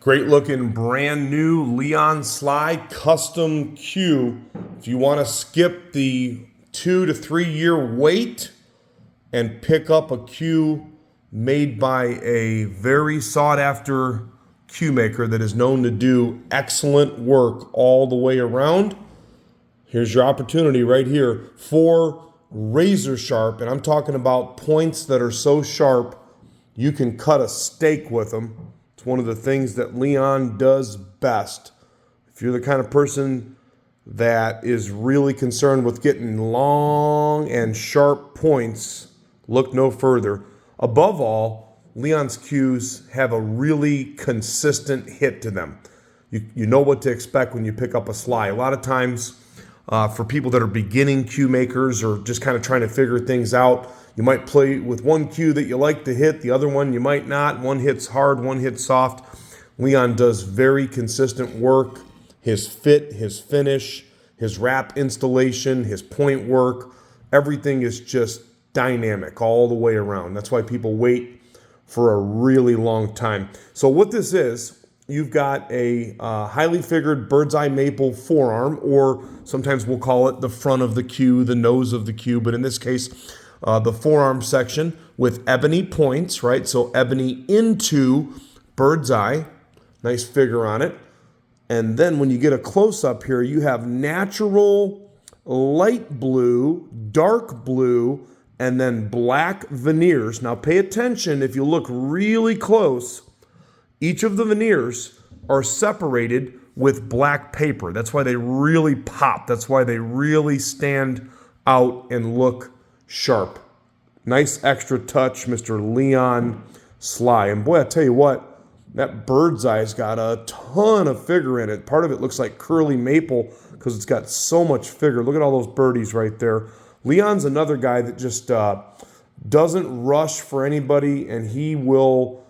Great looking brand new Leon Sly custom cue. If you want to skip the 2 to 3 year wait and pick up a cue made by a very sought after cue maker that is known to do excellent work all the way around, here's your opportunity right here for razor sharp. And I'm talking about points that are so sharp you can cut a steak with them. It's one of the things that Leon does best. If you're the kind of person that is really concerned with getting long and sharp points, look no further. Above all, Leon's cues have a really consistent hit to them. You know what to expect when you pick up a Sly. A lot of times, for people that are beginning cue makers or just kind of trying to figure things out, you might play with one cue that you like to hit, the other one you might not. One hits hard, one hits soft. Leon does very consistent work. His fit, his finish, his wrap installation, his point work, everything is just dynamic all the way around. That's why people wait for a really long time. So what this is, you've got a highly figured Birdseye Maple forearm, or sometimes we'll call it the front of the cue, the nose of the cue, but in this case, the forearm section with ebony points, right? So ebony into Birdseye, nice figure on it. And then when you get a close-up here, you have natural light blue, dark blue, and then black veneers. Now pay attention, if you look really close, each of the veneers are separated with black paper. That's why they really pop. That's why they really stand out and look sharp. Nice extra touch, Mr. Leon Sly. And boy, I tell you what, that bird's eye's got a ton of figure in it. Part of it looks like curly maple because it's got so much figure. Look at all those birdies right there. Leon's another guy that just doesn't rush for anybody, and he will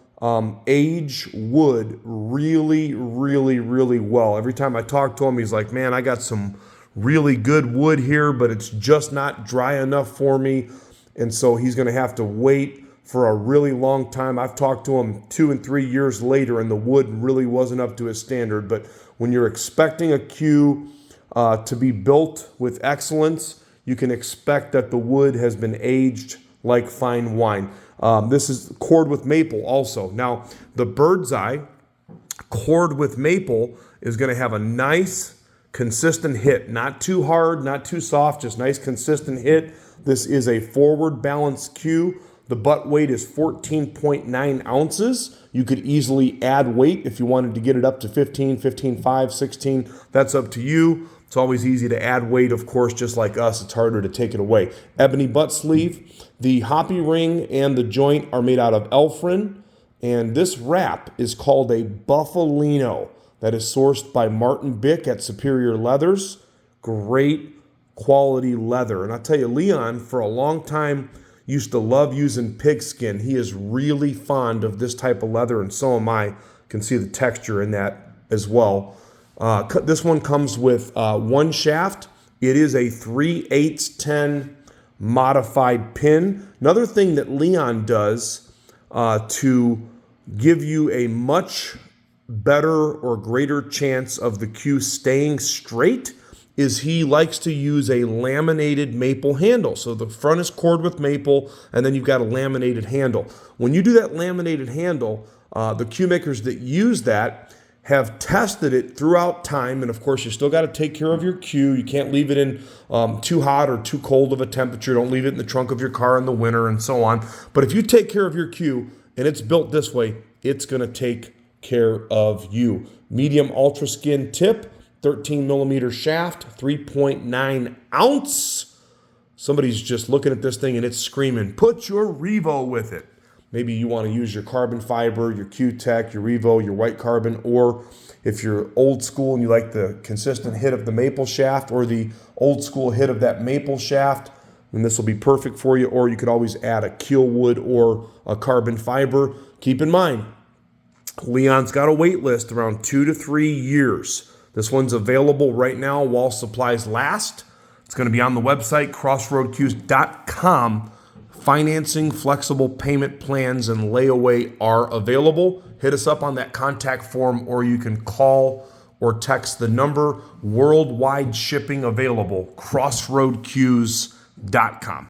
age wood really, really, really well. Every time I talk to him, he's like, man, I got some really good wood here, but it's just not dry enough for me. And so he's going to have to wait for a really long time. I've talked to him 2 and 3 years later, and the wood really wasn't up to his standard. But when you're expecting a cue to be built with excellence, you can expect that the wood has been aged like fine wine. This is cord with maple also. Now, the Birdseye cord with maple is going to have a nice consistent hit, not too hard, not too soft, just nice consistent hit. This is a forward balanced cue. The butt weight is 14.9 ounces. You could easily add weight if you wanted to get it up to 15, 15.5, 16. That's up to you. It's always easy to add weight, of course, just like us. It's harder to take it away. Ebony butt sleeve. The Hoppe ring and the joint are made out of elforyn. And this wrap is called a Buffalino. That is sourced by Martin Bick at Superior Leathers. Great quality leather. And I'll tell you, Leon, for a long time, used to love using pigskin. He is really fond of this type of leather, and so am I. You can see the texture in that as well. This one comes with one shaft. It is a 3/8-10 modified pin. Another thing that Leon does to give you a much better or greater chance of the cue staying straight is he likes to use a laminated maple handle. So the front is cord with maple, and then you've got a laminated handle. When you do that laminated handle, the cue makers that use that have tested it throughout time, and of course you still got to take care of your cue. You can't leave it in too hot or too cold of a temperature. Don't leave it in the trunk of your car in the winter and so on. But if you take care of your cue and it's built this way, it's going to take care of you. Medium ultra skin tip, 13 millimeter shaft, 3.9 ounce. Somebody's just looking at this thing and it's screaming, put your Revo with it. Maybe you want to use your carbon fiber, your Q-Tech, your Revo, your white carbon, or if you're old school and you like the consistent hit of the maple shaft or the old school hit of that maple shaft, then this will be perfect for you. Or you could always add a keel wood or a carbon fiber. Keep in mind, Leon's got a wait list around 2 to 3 years. This one's available right now while supplies last. It's going to be on the website, crossroadcues.com. Financing, flexible payment plans, and layaway are available. hit us up on that contact form, or you can call or text the number. Worldwide shipping available, crossroadcues.com.